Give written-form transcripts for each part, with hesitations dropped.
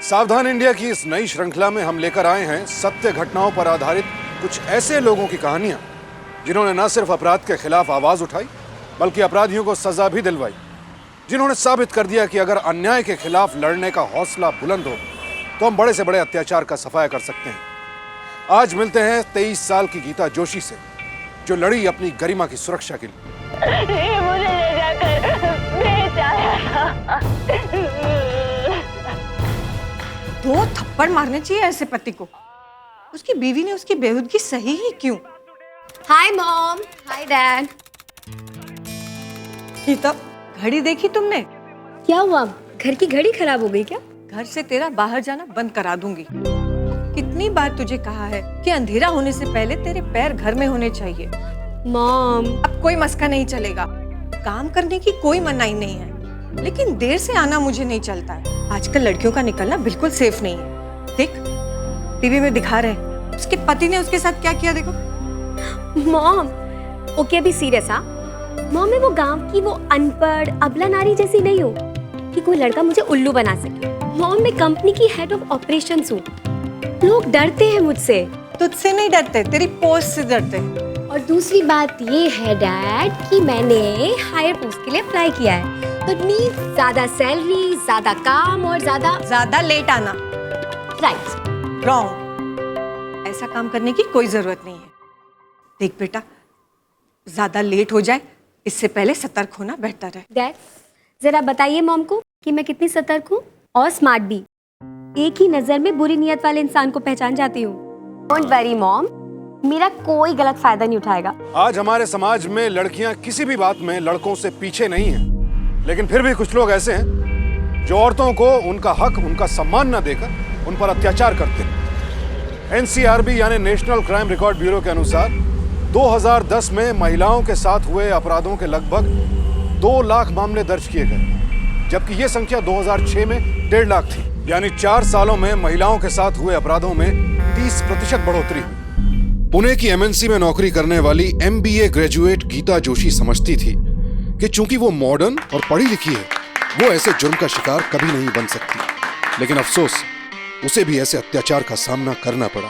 सावधान इंडिया की इस नई श्रृंखला में हम लेकर आए हैं सत्य घटनाओं पर आधारित कुछ ऐसे लोगों की कहानियां जिन्होंने न सिर्फ अपराध के खिलाफ आवाज उठाई बल्कि अपराधियों को सजा भी दिलवाई, जिन्होंने साबित कर दिया कि अगर अन्याय के खिलाफ लड़ने का हौसला बुलंद हो तो हम बड़े से बड़े अत्याचार का सफाया कर सकते हैं। आज मिलते हैं 23 साल की गीता जोशी से, जो लड़ी अपनी गरिमा की सुरक्षा के लिए। मुझे ले जाकर बेच आया। 2 थप्पड़ मारने चाहिए ऐसे पति को। उसकी बीवी ने उसकी बेहुदगी सही ही क्यों? Hi mom, hi dad. Geeta, घड़ी देखी तुमने? क्या हुआ, घर की घड़ी खराब हो गई क्या? घर से तेरा बाहर जाना बंद करा दूंगी। कितनी बार तुझे कहा है कि अंधेरा होने से पहले तेरे पैर घर में होने चाहिए। मॉम, अब कोई मस्का नहीं चलेगा। काम करने की कोई मनाही नहीं है, लेकिन देर से आना मुझे नहीं चलता है। आजकल लड़कियों का निकलना बिल्कुल सेफ नहीं है। देख, टीवी में दिखा रहे हैं उसके पति ने उसके साथ क्या किया, देखो। मॉम, ओके अभी सीरियस। हाँ मॉम, मैं वो गांव की वो अनपढ़ अबला नारी जैसी नहीं हूँ कि कोई लड़का मुझे उल्लू बना सके। मॉम, मैं कंपनी की हेड ऑफ ऑपरेशंस हूँ। लोग डरते हैं मुझसे। तुझसे नहीं डरते, तेरी पोस्ट से डरते हैं। और दूसरी बात ये है डैड कि मैंने हायर पोस्ट के लिए अप्लाई किया है। तो मींस ज्यादा सैलरी, ज्यादा काम और ज्यादा लेट आना। राइट। रॉन्ग। ऐसा काम करने की कोई जरूरत नहीं है। देख बेटा, ज्यादा लेट हो जाए इससे पहले सतर्क होना बेहतर है। डैड, जरा बताइए मॉम को कि मैं कितनी सतर्क हूँ और स्मार्ट भी। एक ही नजर में बुरी नियत वाले इंसान को पहचान जाती हूँ। डोंट वरी मॉम, मेरा कोई गलत फायदा नहीं उठाएगा। आज हमारे समाज में लड़कियां किसी भी बात में लड़कों से पीछे नहीं हैं, लेकिन फिर भी कुछ लोग ऐसे हैं जो औरतों को उनका हक, उनका सम्मान न देकर उन पर अत्याचार करते हैं। NCRB यानी नेशनल क्राइम रिकॉर्ड ब्यूरो के अनुसार 2010 में महिलाओं के साथ हुए अपराधों के लगभग 2 लाख मामले दर्ज किए गए, जबकि यह संख्या 2006 में 1.5 लाख थी। यानी 4 सालों में महिलाओं के साथ हुए अपराधों में 30% बढ़ोतरी हुई। पुणे की MNC में नौकरी करने वाली MBA ग्रेजुएट गीता जोशी समझती थी कि चूंकि वो मॉडर्न और पढ़ी लिखी है, वो ऐसे जुर्म का शिकार कभी नहीं बन सकती। लेकिन अफसोस, उसे भी ऐसे अत्याचार का सामना करना पड़ा।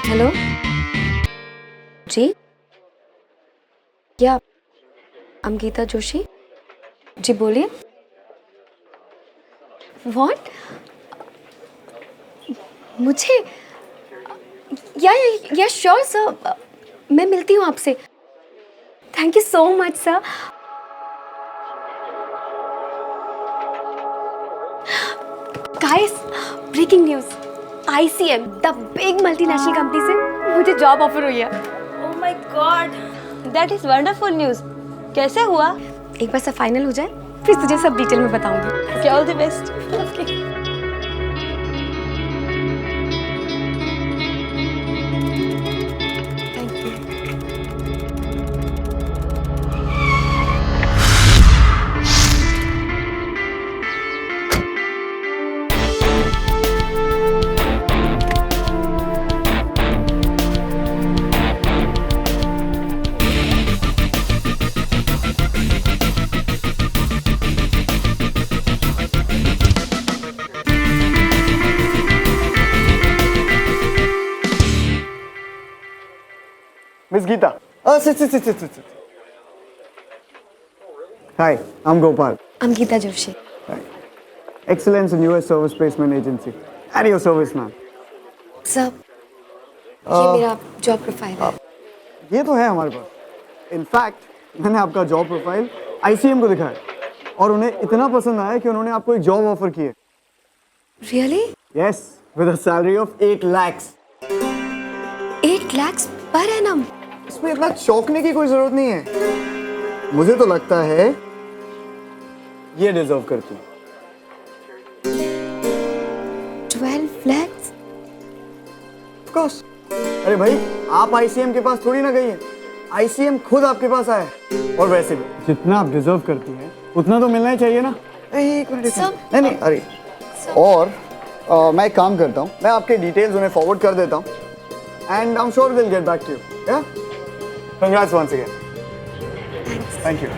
हेलो जी, क्या I'm गीता जोशी? जी बोलिए। What? मुझे या श्योर सर, मैं मिलती हूँ आपसे। Thank you so much sir. Guys, breaking news, ICM the big multinational company से मुझे जॉब ऑफर हुई है। Oh my God, that is wonderful news. कैसे हुआ? एक बार सब फाइनल हो जाए फिर तुझे सब डिटेल में बताऊंगी। All the best. Okay. Thank you. Miss Geeta. Sit. Hi, I'm Gopal. I'm Geeta Joshi. Hi. Excellence in US Service Placement Agency. And your service, ma'am. Sir, ये मेरा जॉब प्रोफाइल है। ये तो है हमारे पास। इनफैक्ट मैंने आपका जॉब प्रोफाइल ICM को दिखाया और उन्हें इतना पसंद आया कि उन्होंने आपको एक जॉब ऑफर की है। Really? Yes, with a salary of 8 lakhs. 8 lakhs per annum? इसमें इतना चौंकने की कोई जरूरत नहीं है। मुझे तो लगता है ये डिजर्व करती है। 12 lakhs? Of course. अरे भाई, आप ICM के पास थोड़ी ना गई हैं। ICM खुद आपके पास आया है। और वैसे भी जितना आप डिजर्व करती हैं उतना तो मिलना ही चाहिए ना। एक मिनट। नहीं, अरे और मैं एक काम करता हूँ, मैं आपके डिटेल्स उन्हें फॉरवर्ड कर देता हूँ and I'm sure they'll get back to you. Yeah? Congrats once again. Thank you.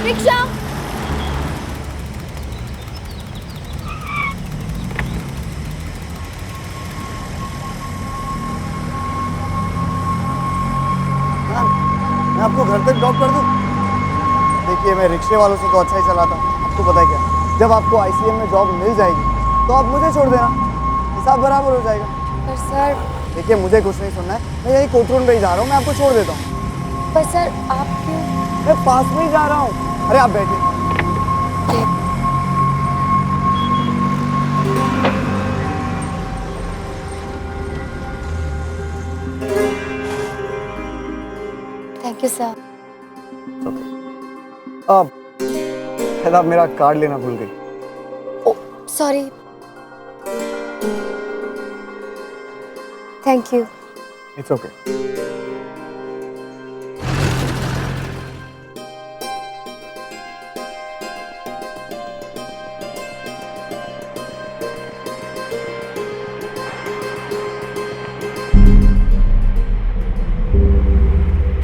Rickshaw. मैं आपको घर तक ड्रॉप कर दूं? देखिए मैं रिक्शे वालों से तो अच्छा ही चलाता हूँ। आपको पता है क्या, जब आपको ICM में जॉब मिल जाएगी तो आप मुझे छोड़ देना, हिसाब बराबर हो जाएगा। पर सर। देखिए मुझे कुछ नहीं सुनना है, मैं यही कोटरून पे ही जा रहा हूँ, मैं आपको छोड़ देता हूँ। पर सर आप क्यों? मैं पास में ही जा रहा हूँ। अरे आप बैठिए। Thank you sir. अब शायद आप मेरा कार्ड लेना भूल गई। Oh sorry. Thank you. It's okay.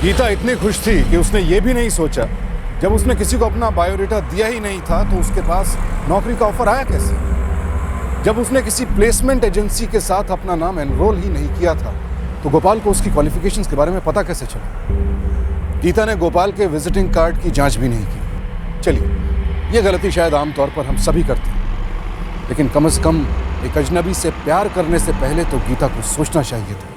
Geeta इतनी खुश थी कि उसने ये भी नहीं सोचा, जब उसने किसी को अपना बायोडेटा दिया ही नहीं था तो उसके पास नौकरी का ऑफर आया कैसे। जब उसने किसी प्लेसमेंट एजेंसी के साथ अपना नाम एनरोल ही नहीं किया था तो गोपाल को उसकी क्वालिफिकेशंस के बारे में पता कैसे चला। गीता ने गोपाल के विजिटिंग कार्ड की जांच भी नहीं की। चलिए, ये गलती शायद आमतौर पर हम सभी करते हैं, लेकिन कम से कम एक अजनबी से प्यार करने से पहले तो गीता को सोचना चाहिए था।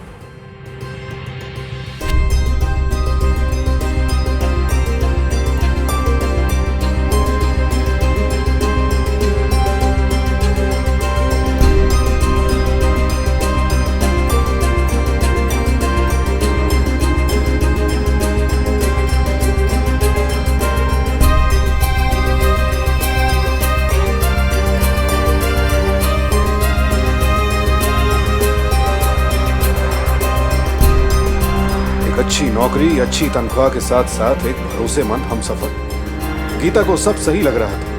अच्छी नौकरी, अच्छी तनख्वाह के साथ साथ एक भरोसेमंद हमसफर। गीता को सब सही लग रहा था।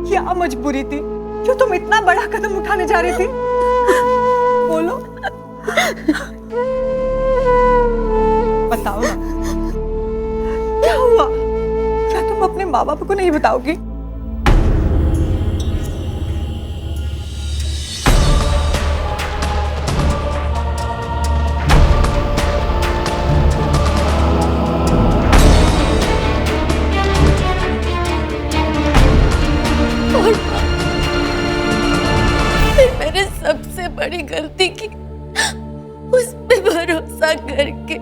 क्या मजबूरी थी? क्यों तुम इतना बड़ा कदम उठाने जा रही थी? बोलो, बताओ ना, क्या हुआ? क्या तुम अपने माँ बाप को नहीं बताओगी? मैंने सबसे बड़ी गलती की उस पे भरोसा करके।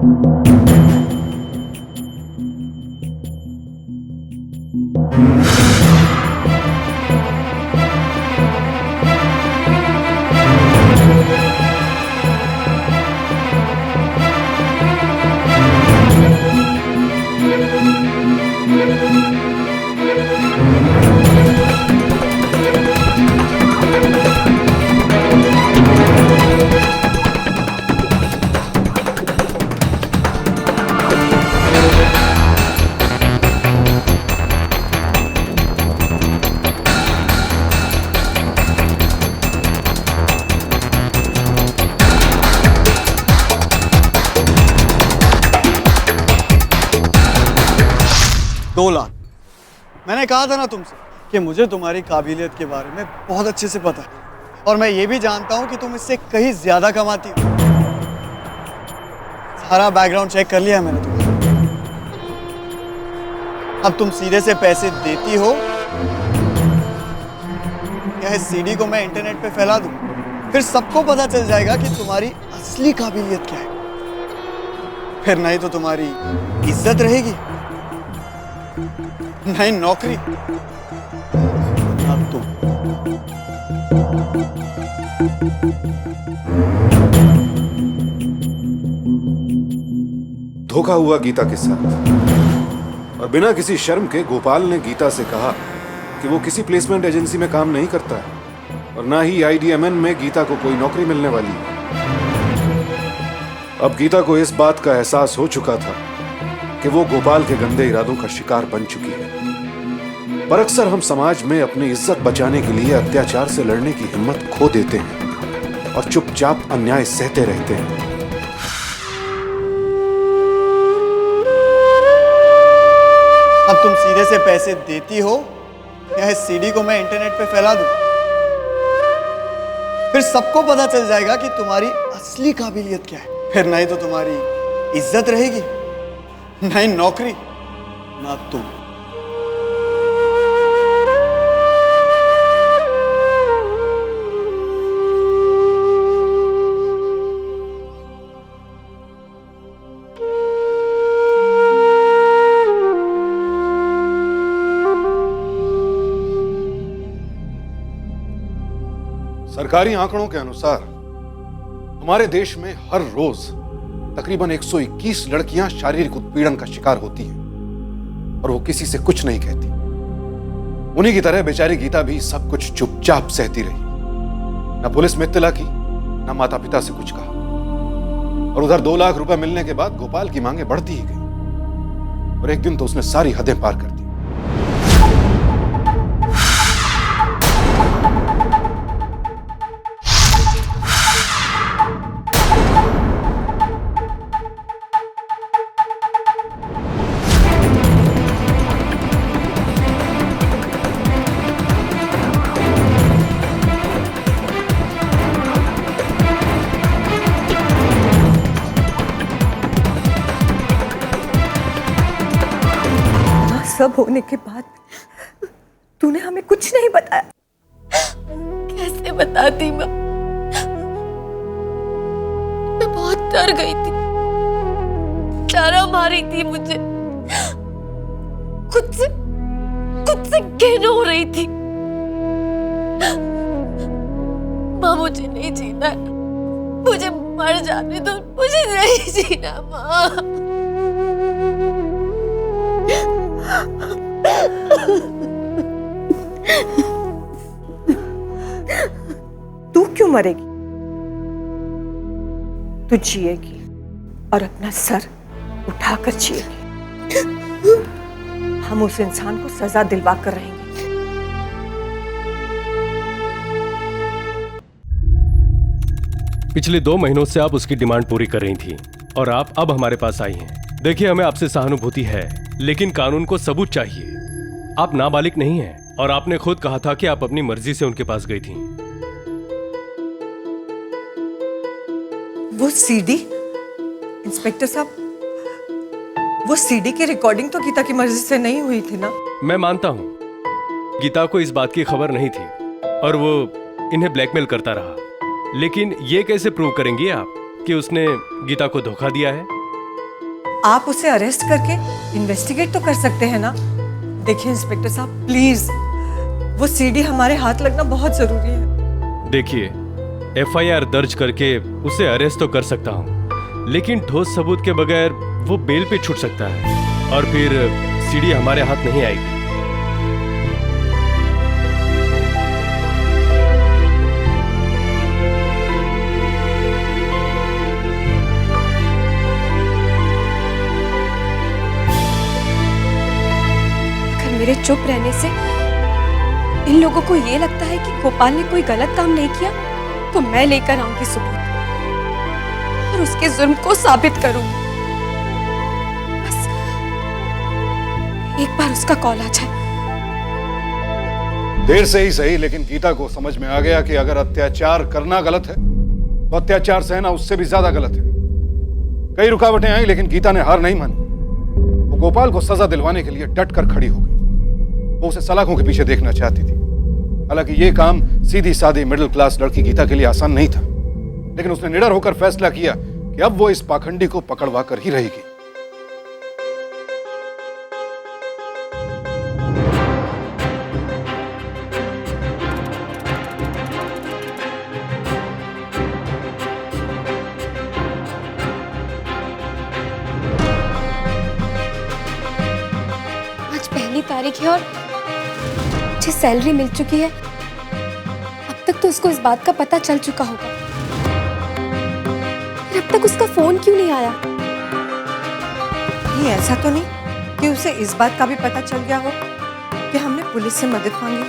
दो लाख। मैंने कहा था ना तुमसे कि मुझे तुम्हारी काबिलियत के बारे में बहुत अच्छे से पता है और मैं ये भी जानता हूँ कि तुम इससे कहीं ज्यादा कमाती हो। सारा बैकग्राउंड चेक कर लिया है मैंने तुम्हारा। अब तुम सीधे से पैसे देती हो या इस सीडी को मैं इंटरनेट पे फैला दूं, फिर सबको पता चल जाएगा कि तुम्हारी असली काबिलियत क्या है। फिर नहीं तो तुम्हारी इज्जत रहेगी, नहीं नौकरी, ना तुम। धोखा हुआ गीता के साथ और बिना किसी शर्म के गोपाल ने गीता से कहा कि वो किसी प्लेसमेंट एजेंसी में काम नहीं करता है और ना ही IDMN में गीता को कोई नौकरी मिलने वाली है। अब गीता को इस बात का एहसास हो चुका था कि वो गोपाल के गंदे इरादों का शिकार बन चुकी है। पर अक्सर हम समाज में अपनी इज्जत बचाने के लिए अत्याचार से लड़ने की हिम्मत खो देते हैं और चुपचाप अन्याय सहते रहते हैं। अब तुम सीधे से पैसे देती हो या इस सीडी को मैं इंटरनेट पे फैला दूं, फिर सबको पता चल जाएगा कि तुम्हारी असली काबिलियत क्या है। फिर नहीं तो तुम्हारी इज्जत रहेगी, नहीं नौकरी, ना तुम। सरकारी आंकड़ों के अनुसार हमारे देश में हर रोज तकरीबन 121 लड़कियां शारीरिक उत्पीड़न का शिकार होती हैं और वो किसी से कुछ नहीं कहती। उन्हीं की तरह बेचारी गीता भी सब कुछ चुपचाप सहती रही, न पुलिस में इत्तला की, न माता पिता से कुछ कहा। और उधर 2 लाख रुपए मिलने के बाद गोपाल की मांगे बढ़ती ही गई और एक दिन तो उसने सारी हदें पार कर दी। सब होने के बाद तूने हमें कुछ नहीं बताया। कैसे बताती माँ? मैं बहुत डर गई थी, डरा मारी थी मुझे, खुद से घिन हो रही थी। माँ मुझे नहीं जीना है, मुझे मर जाने दो, मुझे नहीं जीना माँ। तू क्यों मरेगी? तू जिएगी और अपना सर उठाकर जिएगी। हम उस इंसान को सजा दिलवा कर रहेंगे। पिछले 2 महीनों से आप उसकी डिमांड पूरी कर रही थी और आप अब हमारे पास आई हैं। देखिए, हमें आपसे सहानुभूति है, लेकिन कानून को सबूत चाहिए। आप नाबालिग नहीं हैं और आपने खुद कहा था कि आप अपनी मर्जी से उनके पास गई थी। वो सीडी, इंस्पेक्टर साहब, वो सीडी की रिकॉर्डिंग तो गीता की मर्जी से नहीं हुई थी ना? मैं मानता हूँ गीता को इस बात की खबर नहीं थी और वो इन्हें ब्लैकमेल करता रहा, लेकिन ये कैसे प्रूव करेंगी आप कि उसने गीता को धोखा दिया है? आप उसे अरेस्ट करके इन्वेस्टिगेट तो कर सकते हैं ना। देखिए इंस्पेक्टर साहब प्लीज, वो सीडी हमारे हाथ लगना बहुत जरूरी है। देखिए, एफआईआर दर्ज करके उसे अरेस्ट तो कर सकता हूँ, लेकिन ठोस सबूत के बगैर वो बेल पे छूट सकता है और फिर सीडी हमारे हाथ नहीं आएगी। अगर मेरे चुप रहने से इन लोगों को ये लगता है कि गोपाल ने कोई गलत काम नहीं किया, तो मैं लेकर आऊंगी सबूत और उसके जुर्म को साबित करूंगी। बस एक बार उसका कॉल आ जाए। देर से ही सही, लेकिन गीता को समझ में आ गया कि अगर अत्याचार करना गलत है तो अत्याचार सहना उससे भी ज्यादा गलत है। कई रुकावटें आई, लेकिन गीता ने हार नहीं मानी। वो गोपाल को सजा दिलवाने के लिए डट कर खड़ी हो गई। वो उसे सलाखों के पीछे देखना चाहती थी। हालांकि ये काम सीधी सादी मिडिल क्लास लड़की गीता के लिए आसान नहीं था, लेकिन उसने निडर होकर फैसला किया कि अब वो इस पाखंडी को पकड़वा कर ही रहेगी। आज पहली तारीख है और मुझे सैलरी मिल चुकी है। अब तक तो उसको इस बात का पता चल चुका होगा, फिर अब तक उसका फोन क्यों नहीं आया? ये ऐसा तो नहीं कि उसे इस बात का भी पता चल गया हो कि हमने पुलिस से मदद मांगी है?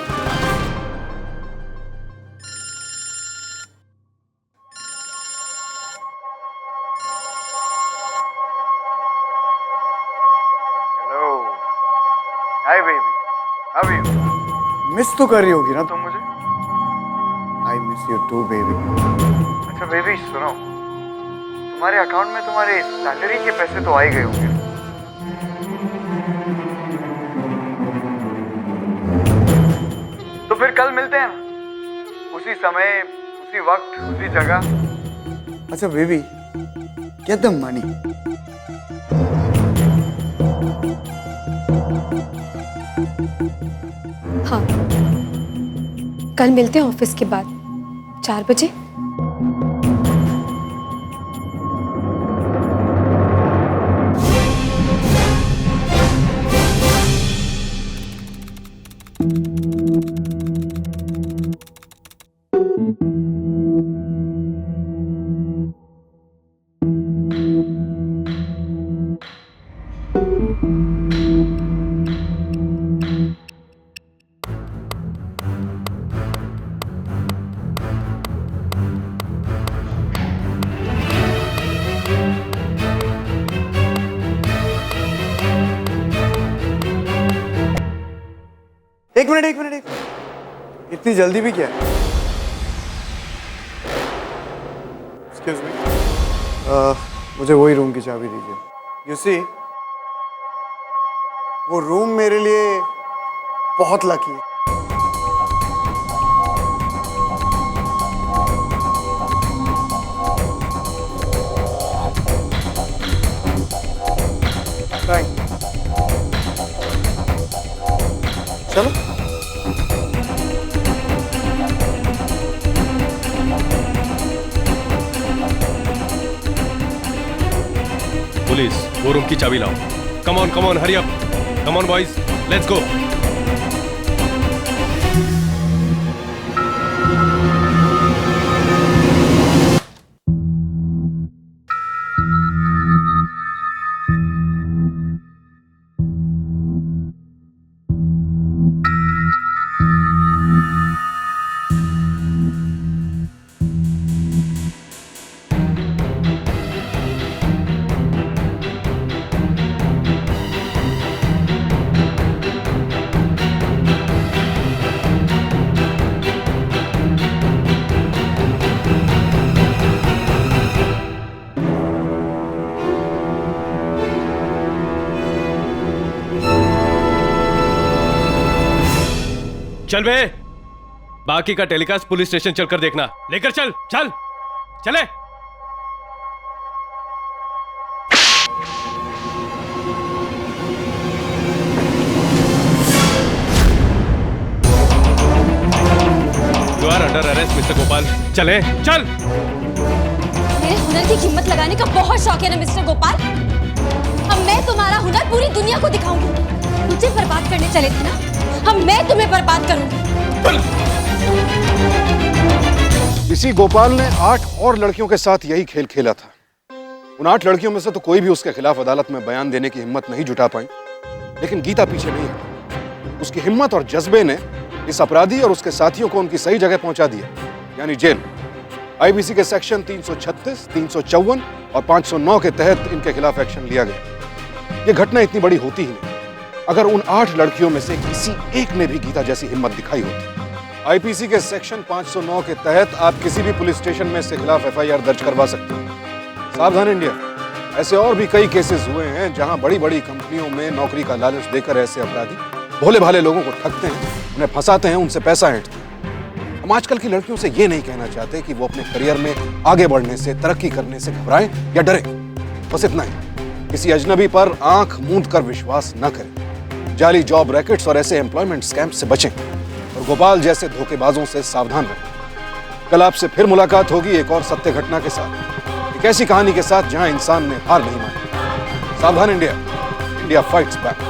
Hello, hi baby, how are you? Miss तो कर रही होगी ना तुम मुझे? I miss you too baby. अच्छा बेबी सुनो, तुम्हारे अकाउंट में तुम्हारे सैलरी के पैसे तो आ ही गए होंगे। तो फिर कल मिलते हैं ना, उसी समय, उसी वक्त, उसी जगह। अच्छा बेबी, गेट द मनी। हाँ, कल मिलते हैं ऑफिस के बाद 4 बजे। एक मिनट, इतनी जल्दी भी क्या है? एक्सक्यूज मी, मुझे वही रूम की चाबी दीजिए। यू सी, वो रूम मेरे लिए बहुत लकी है। Thank you. चलो। पुलिस, वो रूम की चाबी लाओ। Come on, hurry up. Come on boys, let's go. चल बे, बाकी का टेलीकास्ट पुलिस स्टेशन चलकर देखना। लेकर चल चले। गोपाल, चले चल। मेरे हुनर की कीमत लगाने का बहुत शौक है ना मिस्टर गोपाल। अब मैं तुम्हारा हुनर पूरी दुनिया को दिखाऊंगी। मुझे बर्बाद करने चले थे ना, अब मैं तुम्हें बर्बाद करूंगी। इसी गोपाल ने 8 और लड़कियों के साथ यही खेल खेला था। उन 8 लड़कियों में से तो कोई भी उसके खिलाफ अदालत में बयान देने की हिम्मत नहीं जुटा पाई, लेकिन गीता पीछे नहीं है। उसकी हिम्मत और जज्बे ने इस अपराधी और उसके साथियों को उनकी सही जगह पहुंचा दिया, यानी जेल। आईपीसी के सेक्शन 336, 354 और 509 के तहत इनके खिलाफ एक्शन लिया गया। यह घटना इतनी बड़ी होती ही नहीं अगर उन 8 लड़कियों में से किसी एक ने भी गीता जैसी हिम्मत दिखाई होती। आईपीसी के सेक्शन 509 के तहत आप किसी भी पुलिस स्टेशन में इसके खिलाफ एफआईआर दर्ज करवा सकते हैं। सावधान इंडिया, ऐसे और भी कई केसेस हुए हैं जहां बड़ी बड़ी कंपनियों में नौकरी का लालच देकर ऐसे अपराधी भोले भाले लोगों को ठगते हैं, उन्हें फंसाते हैं, उनसे पैसा ऐंठते हैं। हम आजकल की लड़कियों से ये नहीं कहना चाहते कि वो अपने करियर में आगे बढ़ने से, तरक्की करने से घबराएं या डरें। बस इतना ही, किसी अजनबी पर आंख मूंद कर विश्वास न करें। जाली जॉब रैकेट्स और ऐसे एम्प्लॉयमेंट स्कैम्स से बचें और गोपाल जैसे धोखेबाजों से सावधान रहें। कल आपसे फिर मुलाकात होगी एक और सत्य घटना के साथ, एक ऐसी कहानी के साथ जहां इंसान ने हार नहीं मानी। सावधान इंडिया, इंडिया फाइट्स बैक।